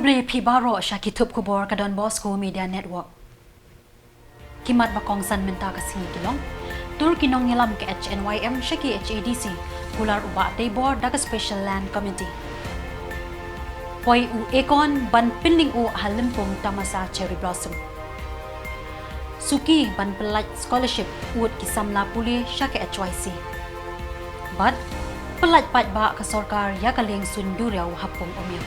Abre Pibaro Shakitup Khubor ka Donbosco Media Network. Kimat bakong san menta ka Shillong. Tur kinong ngilam ka NYM Shaki HADC kular uba Tebor daga Special Land Committee. Poi u ekon ban pinning u halimpong tamasa cherry blossom. Suki ban pelat scholarship ut ki Samla puli Shaki HYC. But pelat pat ba ka sorkar ya kaleng sunduriaw hapong umya.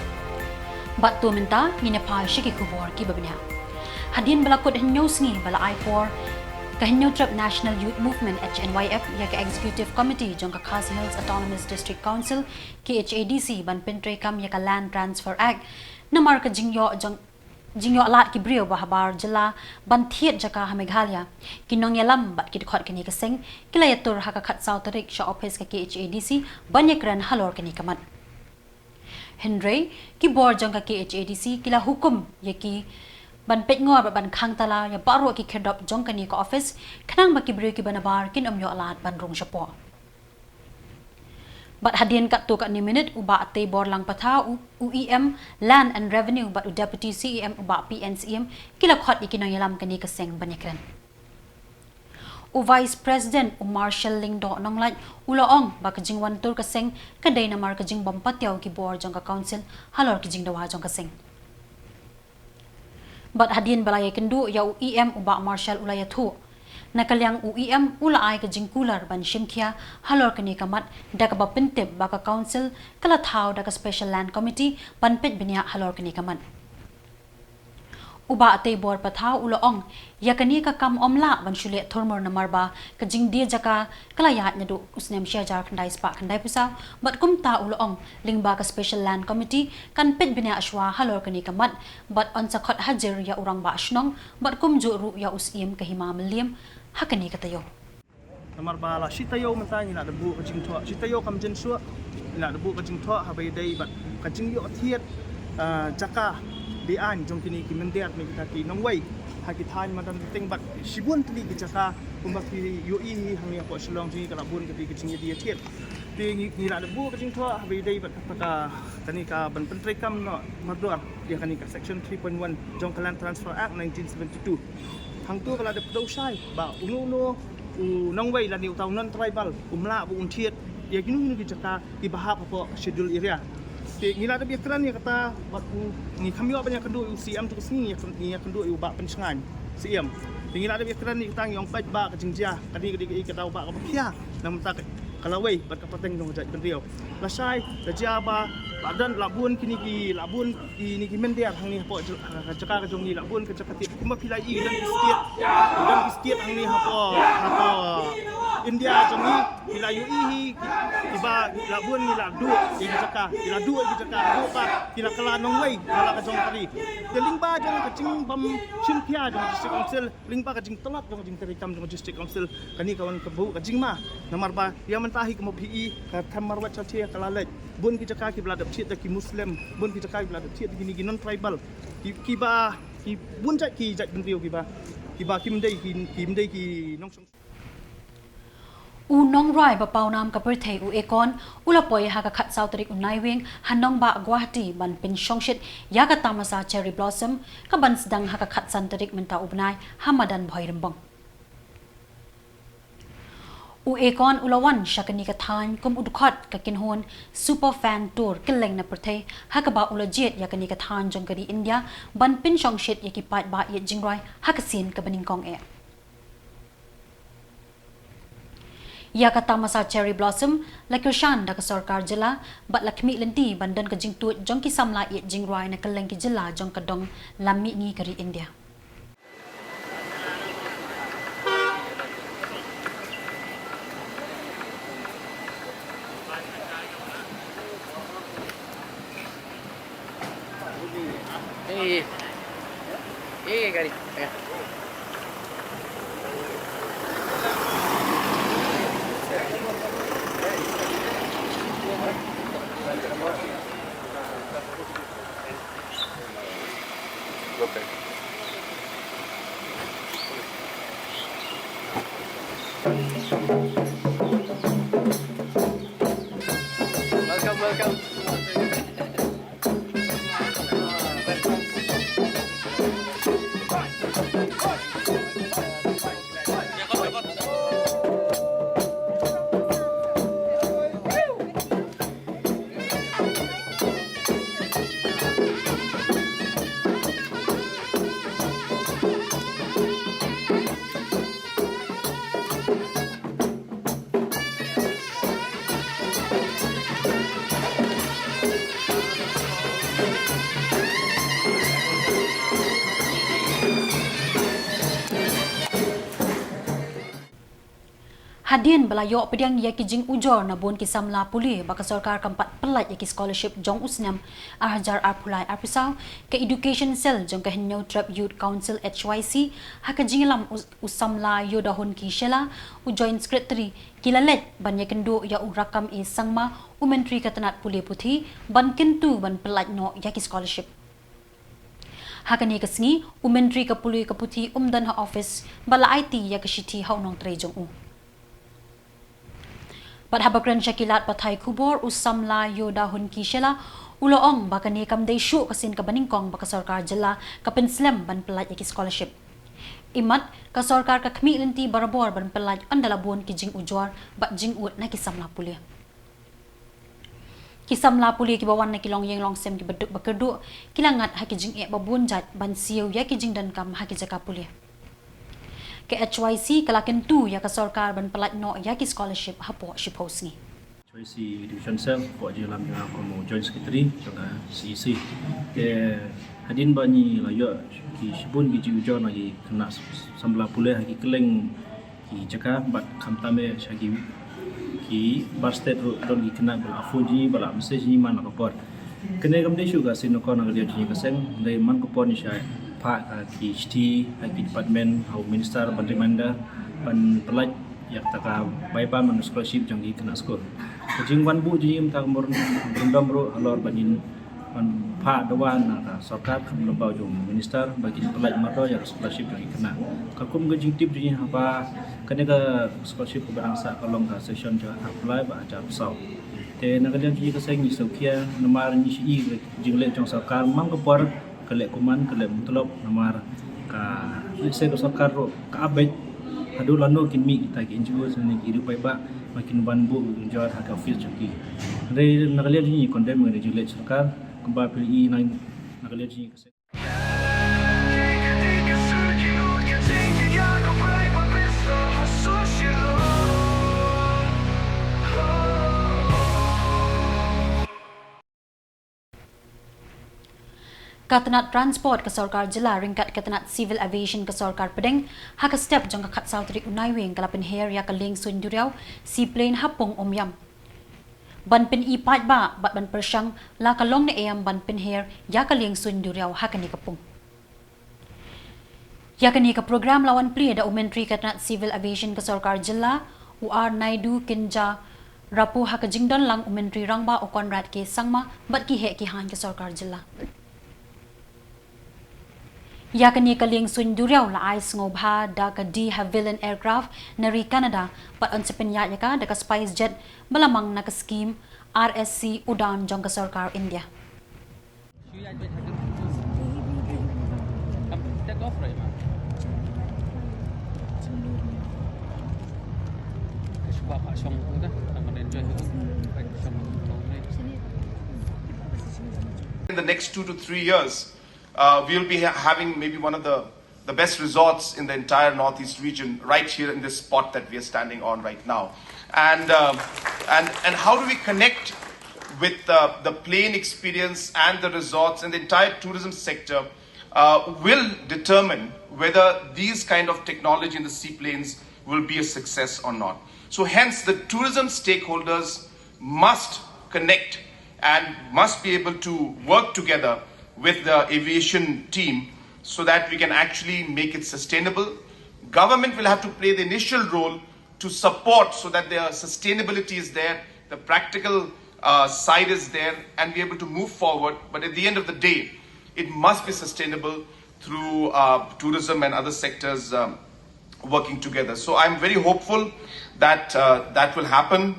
Bat tu minta minapa Shaki Khubor ki babnya. Hadin balakot news ni bala I4 Kahinyo Trip National Youth Movement HNYF ya ka Executive Committee jong ka Khasinews Autonomous District Council KHADC ban pintre kam ya ka Land Transfer Act namar ka jingyo alat ki brio bahabar Jylla ban thiet jaka ha Meghalaya kinong yalam bat ki khot kini kaseng kilayatur ha ka khat South Tarik sha office ka KHADC banyakran halor kini kamat Henry ki bor jong ka KHADC kila hukum yaki ban pet ngor ban khang tala ya baro ki khendop jong kani ko office khanang ba ki bri ki banabar kin amyo alat ban rong shapo bat hadien kat tu kat ni minute uba ate bor lang patha UEM Land and Revenue bat Deputy CEM uba PNCM kila khot ikinang yalam kani kaseng banyakran Vice President Marshal Lingdo nonglat ulaong ba kajing wantur kaseng kaday na mar kajing bampatyaw ki bor jong ka council halor kajing dawa jong kaseng Bat hadin balaya kendu ya UEM uba Marshal ulaya thu. Nakalyang UEM ula ay ka jingkular ban shimkia halor kani kamat daga ba pintip baka council kala thaw daga Special Land Committee ban pet binya halor kani kamat. Uba ate bor pathaw ulaong ya kani ka kam omla ban shule thormor na marba ka jing dia jaka kala yat nyadu usnem shajar khandai spa khandai pusa bat kumta ulaong lingba ka Special Land Committee kan pet binya ashwa halor kani kamat bat on sa khot hajer ya urang ba ashnong bat kumju ru ya usim ka hima meliam hakani katayo namar bala sitayo mantani na debu ka jing thwa sitayo kam jen suwa na debu ka jing thwa habai dai bat ka jing yo thiet jaka dian jong kini ki mendiat mi kita ki nongwei ha ki than ma dan ting bat sibun tli ki jaka kumbak ki UI hang ya ko Shillong ji kala bun ki jing dia thiet ti ni la debu ka jing thwa habai dai bat ka tani ka ban pentri kam no mador dia kani ka section 3.1 jong Land Transfer Act 1972 hang tu kala de prosai ba uno nongwei la ni utau non tribal umla bu thiet ya kinu ki jaka ki bahap apa schedule area ngila ada biakran ya kata waktu ni kami awak banyak kendu UCM tu kesini ya kendu ubak pencengan CM ngila ada biakran ni kita yang Peit ba kejingjia kadi kata ubak apa kia nam tak kalawai bat kapateng dong jat kendriau lasai lajia ba badan labun kini ki labun ni ki mendiar hang ni hapo jaka jong ni labun ke jaka ti kuma pilai dan biskit hang ni hapo India jong ni bila UI iba labun ni ladu di jaka ladu di jaka ba kila kala nongwei kala ka jong tadi de lingba jong ka jing bam simpia jong district council lingba ka jing tolak jong jing terikam jong district council kani kawan kebu ka jing ma namar ba dia mentahi ke PI ka thamar wat chatia kala lek bun ki jaka ki belada thiet ki muslim bun ki jaka ki belada thiet ki non tribal ki ba ki bun jat ki jat bentiu ki ba ki mdei ki nong Unong rai ba paunam ka perthei u ekon ulapoi ha ka khat South Tarik Naiwieng hanong ba Guwahati ban pin shongshit ya ka tamasa cherry blossom ka ban sedang ha ka khat San Tarik menta ubnai hamadan bhoirembong u ekon ulawan shakani ka than kum udkhot ka kinhon super fan tour kileng na perthei ha ka ba ulajet ya kani ka than jongkari India ban pin shongshit ya ki pat ba ye jingroi ha ka sin ka baningkong e Ya kata masa cherry blossom lakirshan da ka sarkar Jylla bat lakmi lenti bandan ka jingtut jong ki Samla ye jingrai na kaleng ki Jylla jong ka dong lami ngi kari India Gari. Okay. Welcome. Hadin belayok pediang yaki jing ujor na bon ki Samla puli baka sorkar kampat pelat yaki scholarship jong usnam ahajar arpulai arpisau ke education cell jong ke henyo trap youth council HYC haka jingilam usamla yodahun ki Jylla u joint secretary kilalet ban yakendu ya u rakam e sangma u menteri katanat puli puthi ban kentu ban pelat no yaki scholarship. Hakani kasngi u menteri kapuli kaputhi umdan ha office bala IT ya kashiti haunong tre jong u. Bat habakran syakilat patay Khubor u Samla yodahun ki Jylla uloong baka ni kamday syu kasin kabaningkong baka sorkar Jylla kapenslam ban pelat yaki scholarship. Imat ka sorkar ka kami linti barabor ban pelat andalabon ki jing ujor bat jing ut na ki Samla puli. Ki Samla puli ki bawan na kilong yeng long sem ki beduk bakerdu kilangat haki jing e babun jat ban siu yaki jing dan kam haki jaka puli. Ke HYC kalakin tu ya ka sorkar ban pelat no ya ki scholarship hapo shipos ni. HYC division cell Khuborjylla dengan aku joint secretary juga CEC. Ke hadin bani layo ki shibun ki ujo na ki kena Samla pule ki keleng ki jaka bat khamtame shagi ki bastet don ki kena bal afuji bala message ni man kapor. Kene gamde juga sinoko na dia ji kaseng dai man kapor ni syai Pak ki HT, ki department, hau minister, ban reminder, ban pelat yang taka baiban man scholarship jang ki kena skor. Kujing ban bu jim tak mur rundam ro alor banin ban pak dawan na sarkar kam lebau jong minister bagi pelat mardo yang scholarship jang ki kena. Kakum gejing tip jing apa kene ka scholarship ko bangsa kalong ka session jang apply ba ajar pesau. Te na kalian ji ka seng ni sokia nomar ni si jing le jong sarkar mang ko por kelek kuman kelek mutlop namar ka se ko sarkar ro ka abet hadu lano kin mi kita ki NGO sene ki ru pai ba makin ban bu jor ha ka office joki re nagalia ni condemn ngai jile sarkar kemba pili nang nagalia ji ka Katanat transport ke sorkar Jylla ringkat katanat civil aviation ke sorkar Pedeng haka step jong ka khatsau tri Naiwieng kalapen her ya kaling sun duriau si plane hapong omyam. Ban pen i pat ba bat ban persyang la kalong ne ayam ban pen her ya kaling sun duriau haka ni kapung. Ya kani ka program lawan pli da menteri katanat civil aviation ke sorkar Jylla UR Naidu Kinja rapu haka jingdon lang menteri rangba o Konrad ke sangma bat ki he ki han ke sorkar Jylla. Ya kani kaling sun duriau la ais ngobha da ka de Havillian aircraft nari Canada pat on sepenya ya ka da ka spice jet balamang na ka scheme RSC udan jong ka sarkar India. Take off right now. In the next 2 to 3 years, we'll be having maybe one of the best resorts in the entire Northeast region right here in this spot that we are standing on right now. And how do we connect with the plane experience and the resorts and the entire tourism sector will determine whether these kind of technology in the seaplanes will be a success or not. So hence the tourism stakeholders must connect and must be able to work together with the aviation team so that we can actually make it sustainable. Government will have to play the initial role to support so that the sustainability is there, the practical side is there, and be able to move forward. But at the end of the day, it must be sustainable through tourism and other sectors working together. So I'm very hopeful that that will happen.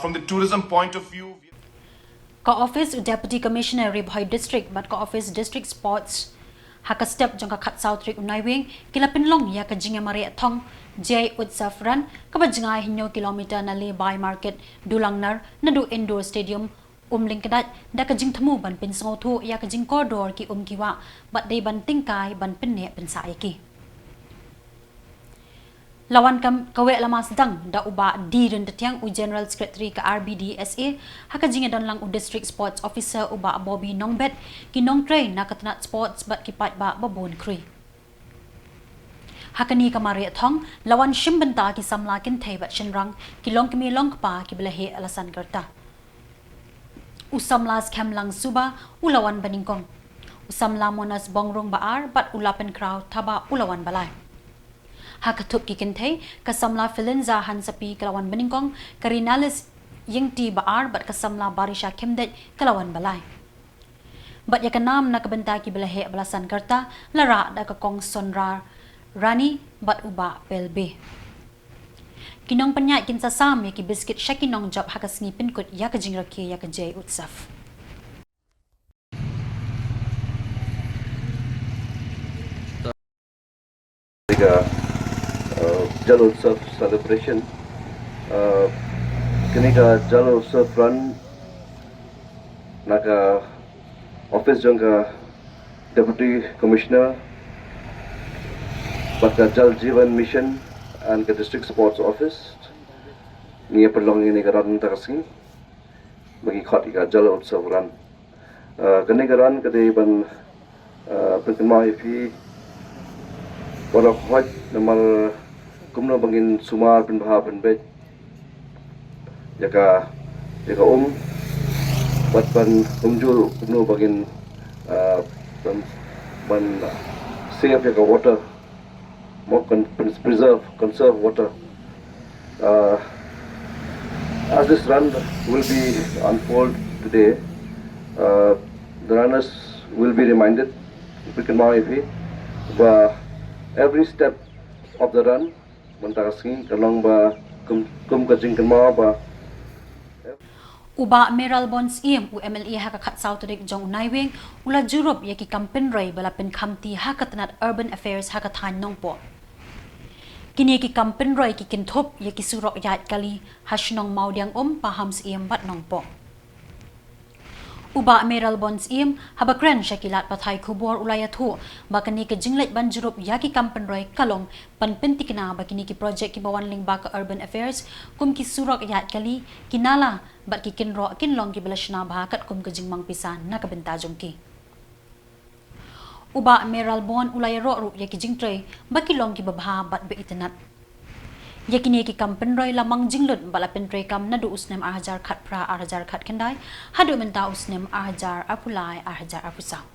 From the tourism point of view, Ka office Deputy Commissioner Ribhoy District but ka office District Sports haka step jong ka khatsau tri Naiwieng kilapin long ya ka jinga mari thong jay utsafran ka bajinga hinyo kilometer na le by market dulangnar na du indoor stadium lingkadat da ka jing thamu ban pin sngothu ya ka jing corridor ki kiwa bat dei ban tingkai ban pinne pensai ki lawan kam kawe lama sedang da uba di dan tiang u General Secretary ke RBDSA haka jinga dan lang u District Sports Officer uba Bobby Nongbet ki nong train na katanat sports bat kipat ba babon kri Hakani kamari thong lawan shimbenta ki samla kin theibat shinrang kilong kimi long pa ki belahe alasan karta. Usamlas kemlang suba ulawan baningkong. Usamla monas bongrong baar bat ulapen kraw taba ulawan balai. Hakatup ki kintei kasamla filinza han sapi kalawan baningkong karinalis yingti baar bat kasamla barisha kemdet kalawan balai. Bat yakanam na kabenta ki belahe belasan karta lara da kakong sonra rani bat uba pelbe. Kinong panyat kinsa sam yaki biskit syakinong job hakas ngipin kut ya kajing raki ya kajay utsaf. Jylla Utsav celebration. Kini ka Jylla Utsav run NAKA office jong ka deputy commissioner baka Jal Jeevan mission and ka district sports office ni perlong ini ka run takasing bagi khot ka Jylla Utsav run. Kini ka run kade ban pertama ifi orang khot namal kumno bangin sumar bin bahar bin bet jaka buat ban umjul kumno bangin ban save jaka water more conserve water. As this run will be unfold today, the runners will be reminded every step of the run mentakasing kalong ba kum kajing kema ba Uba Meral Bons Iem UMLE hakakat Sautodik jong Naiwieng ula jurup yaki kampen ray balapin kamti hakatanat urban affairs hakatan nongpo. Kini yaki kampen ray ki kintop yaki surok yat kali hasnong maudiang pahams iem bat nongpo. Uba Meral Bons Iem habakren syakilat patay Khubor ulayatu bakani ke jinglet ban jurup yaki kampen ray kalong panpenti kena bakini ki project ki bawan ling baka urban affairs kum ki surok yat kali kinala bat ki kinro kinlong ki belashna bahakat kum ke jingmang pisan na kabenta jongki. Uba Meral Bon ulayaro ru yaki jingtre bakilong ki babha bat be itenat. Yakini ki kampen roy lamang jinglut balapin rekam nadu usnem arhajar khat pra arhajar khat kendai hadu menta usnem arhajar apulai arhajar apusau.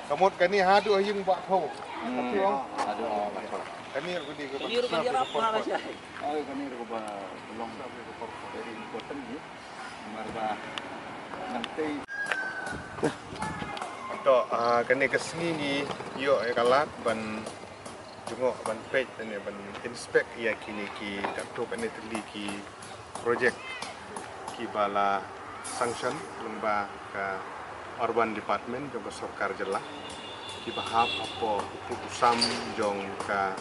Kamut kani hadu ayung bak tho. Kani rudi ke kani roba long very important ni. Marba nanti atau kani kesini ni yo kalat ban jungok ban Peit ni ban inspect ya kini ki datuk kani teli ki projek ki bala sanction lemba ka urban department jong Khuborjylla ki bahap apa keputusan jong ka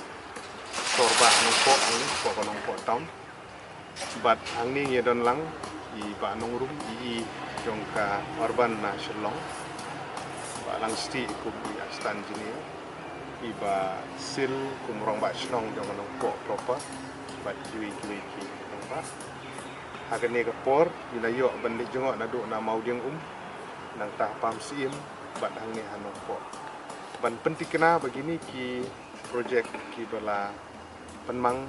sorba nongpok ni pok nongpok town bat hang ni ye don lang i ba nongrum i jong ka urban na Shillong ba lang sti ku bi astan jini i ba sil kum rong ba Shillong jong nongpok proper bat jui ki nongpa hakane ka por ila yo ban li jongok na do na maudiang nang tah pam sim bat hang ni hanongpok ban penting kena begini ki projek ki bala penmang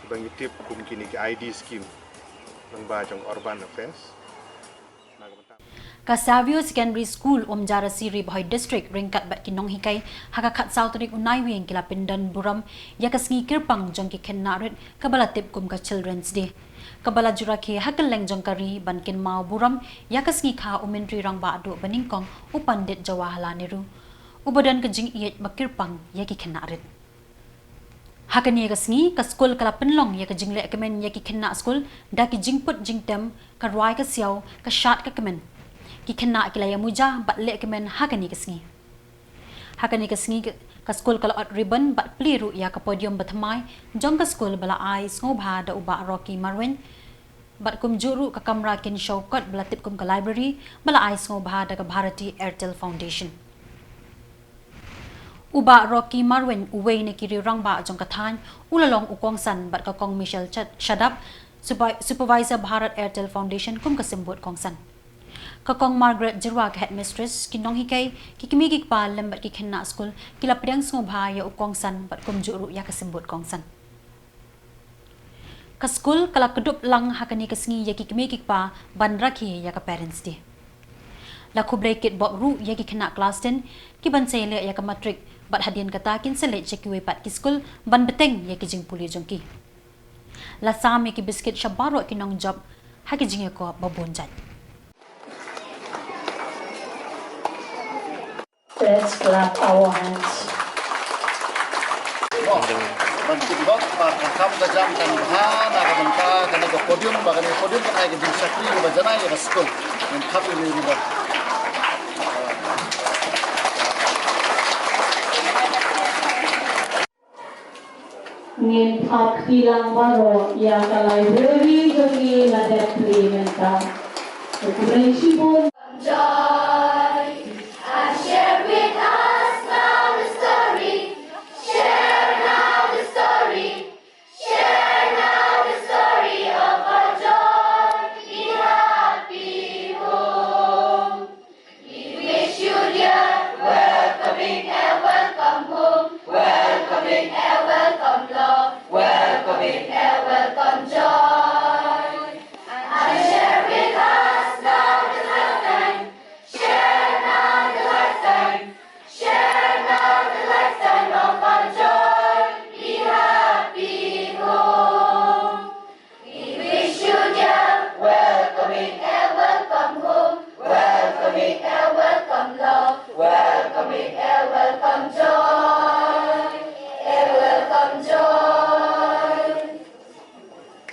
bagi tip kum kini ki ID scheme nang ba jong urban affairs. Kasavio Secondary School Omjara Siri Boy District ringkat bat kinong hikai hakakat sauterik Naiwieng kila pindan buram yakasngi kirpang jong ki kennarit kabala tip kum ka Children's Day. Kabala juraki hakeleng jong kari ban kin mau buram yakasngi kha umentri rang ba adu baningkong upandit Jawaharlal Nehru. Ubadan kejing iet bakirpang yaki kennarit. Hakani yakasngi ka school kala penlong ya kejing le kemen yaki kenna school da ki jingput jingtem ka rwai ka siaw ka shat ka kemen. Ki kena kila ya muja bat lek kemen hakani kesngi ka skul kala at ribbon bat pliru ya ka podium batmai jong ka skul bala ai ngobha da uba Rocky Marwen bat kum juru ka kamra kin showkat bala tip kum ka library bala ai ngobha da ka Bharati Airtel Foundation uba Rocky Marwen uwei ne kiri rangba jong ka than ulalong ukong san bat ka kong Michelle Shadap supervisor Bharat Airtel Foundation kum ka simbot kong san Kakong Margaret Jirwa ka headmistress kinong hikay kikimigik pa lembat kikenna school kila pedang ngobha ya ukong san bat kum juru ya kasimbot kong san. Ka school kala kedup lang hakani kasngi ya kikimigik pa ban rakhi ya ka Parents Day. La kublay kit bok ru ya kikenna class 10 ki ban sele ya ka matric bat hadian kata kin sele chekiwe pat ki school ban beteng ya kijing puli jongki. La sam ya ki biscuit shabaro kinong job hakijing ya ko babonjat. Let's clap our hands. Bantu dok, pakam kajam kan bahan, akan bangka kan ada podium, bahkan podium kan ada di sakri, bajana ya school, dan kafe ini juga. Ngin pat hilang baro ya ka library jogi na depli menta. Ukuran sibon.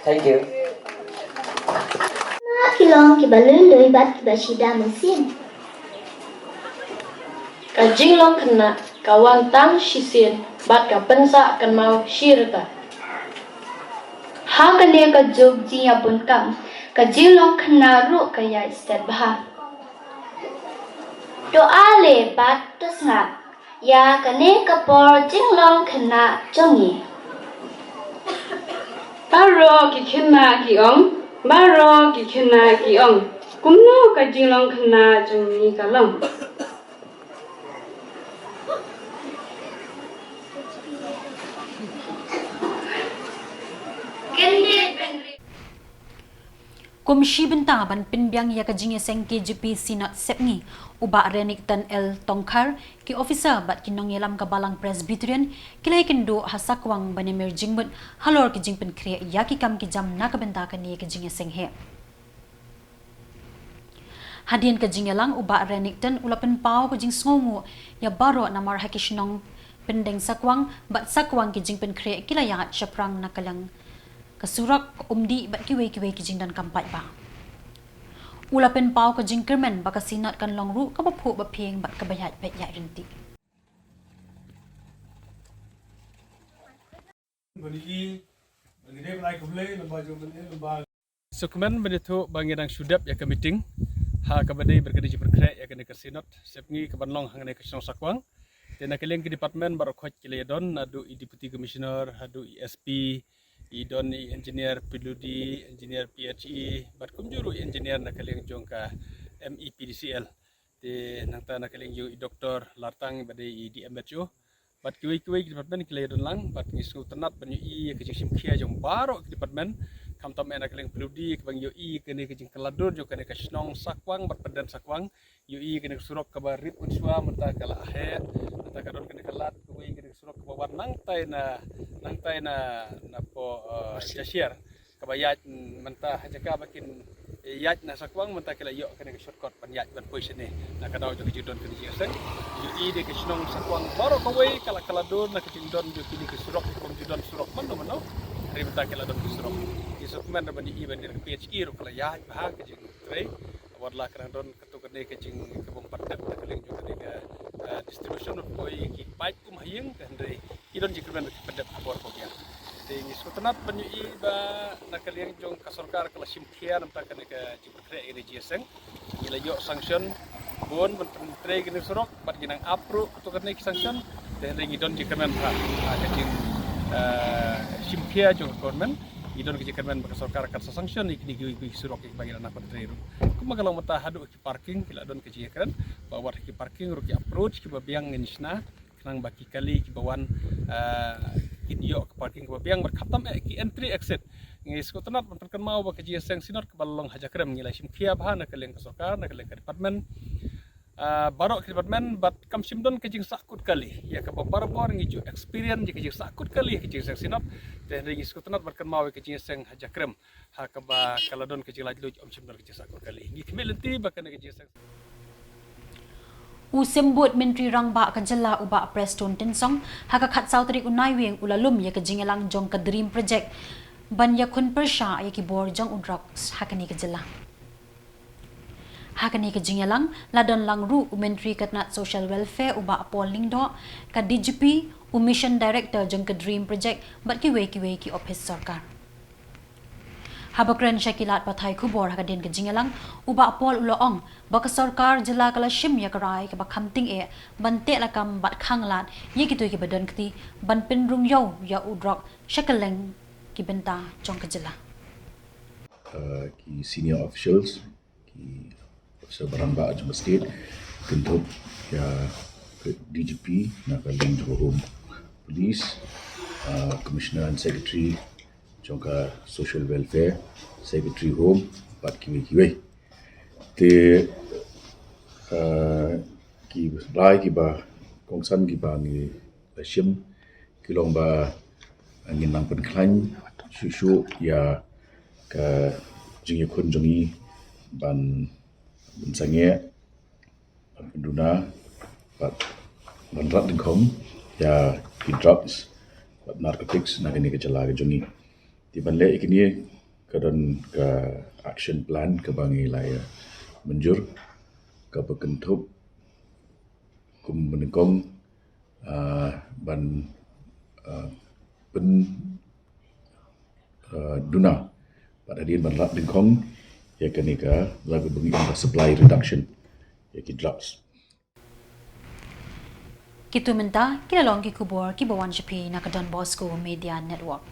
Thank you. Shillong kiba lului bat kiba shida mesin. Ka jinglong kena kawan tang shisin bat ka pensa kan mau shirta. Ha kane ka jog jiya bun kam ka jinglong kena ru ka ya istat bah. Doa le bat tusnga ya kane ka por jinglong kena jongi. Baro ki kena ki ong, baro ki kena ki ong. Kumno ka jinglong kena jongi kalong. Komisi benta ban pinbiang ya kajing seng KGP Sinat Sepngi uba Renik Tan El Tongkar ki officer bat kinong yelam kabalang Presbyterian kilai kendo hasakwang banemir jingbut halor ki jingpen kre ya ki kam ki jam na kabenta kan ye kajing seng he hadien kajing yelang uba Renik Tan ulapen pau kajing sngongu ya baro namar hakishnong pendeng sakwang bat sakwang ki jingpen kre kilaya chaprang nakalang kasurak umdi bat kiwe kijing dan kampat ba ulapen pau ka jingkermen baka sinat kan longru ka baphu ba pheng bat ka bayat pet ya rinti Sukman begitu bagi dang sudap ya ke meeting ha ka badai berkedi berkrek ya ke sinat sepngi ke banlong hang ne ke sakwang dan keleng ke department baru khoj kiledon adu deputy commissioner adu ESP idon engineer PLUD engineer PHE bat kumjuru engineer nak kaleng jongka MEPDCL te nangta nak kaleng yu doktor lartang badai DMHU bat kiwi department kile don lang bat ngisu tenat banyu i ke sim khia jong baro department kam tam ena keleng peludi ke bang UI kene ke jing keladur jo kene ke Shillong sakwang berpadan sakwang UI kene surok ke barit unswa menta kala ahe menta kadon kene kelat UI kene surok ke bawan nang tai na po jasier ke bayat menta jaka makin yat na sakwang menta kala yo kene ke shortcut pan yat ban poi sini na kadau jo jidon kene jiaseng UI de ke Shillong sakwang baro ke wei kala keladur na ke jidon jo kini ke surok ke bang jidon surok mano hari menta kala don surok isukman da bani iban dir PHE ro kala ya bahag ke jing tre warla kan don ketuk ne ke jing ke bompat da keleng jo ke distribution of koi ki Peit kum hayeng kan dei idon jikman ke pedap abor ko ya de isutanat bani iba na keleng jong ka sarkar kala simkhia namta kan ke jing tre ene jeseng ila yo sanction bon ben tre ke surok bat ginang apro ketuk ne ki sanction de idon jikman ha ke jing simkhia jong government idon kejikan men sarkar kat sanction ikni gi surok ik bagi anak petri ru kuma kalau mata hadu ki parking kila don kejikan bawa ki parking ru ki approach ki babiang ngisna kanang baki kali ki bawan ki dio ke parking ki babiang berkhatam ki entry exit ngis ko tanat perkan mau ba keji seng sinor ke balong hajakrem ngilai simkhia bahana keleng sarkar na keleng department barok ke department bat kam simdon kejing sakut kali ya ke barbor ngiju experience je kejing sakut kali kejing seng sinop dan ringi skutenat berkan mau kejing seng hajakrem ha ke ba kaladon kejing lajlu simdon kejing sakut kali ngi kemilenti bakan kejing seng Usembut Menteri Rangba ke Jylla uba Preston Tensong ha ke khat sautri Naiwieng ulalum ya ke jingelang jong ke dream project ban ya Khuborjylla ya Khuborjylla hakani ke Jylla hakani ke jingelang ladon langru Menteri Ketnat Social Welfare uba polling do ka DGP Mission Director jong ke Dream Project bat kiwe ki office sarkar habakren syakilat pathai Khubor hakadin ke jingelang uba pol uloong ba ka sarkar Jylla kala shim ya karai ka ba khamting e bante lakam bat khanglat ye ki tu ki badan kti ban pinrung yo ya udrak shakaleng ki benta jong ke Jylla ki senior officials ki sebarang ba Jylla State untuk ya DGP nak kaleng home police commissioner and secretary jongka social welfare secretary home bat kiwe te ki rai ki ba kongsan ki ba ngi shim kilong ba angin nang pen klan shu ya ka jingi kun jongi ban sange penduna bat bandrat dingkom ya ki drugs bat narcotics na kini ke Jylla ke jongi di ban le ikini kadon ka action plan ke bangi laya menjur ka bekentup kum menengkong ban pen duna pada dia ban rat dingkong ya kini ka lagu bengi supply reduction ya ki drugs kitu menta kilalong ki Khubor ki bawan shapi na ka donbosco media network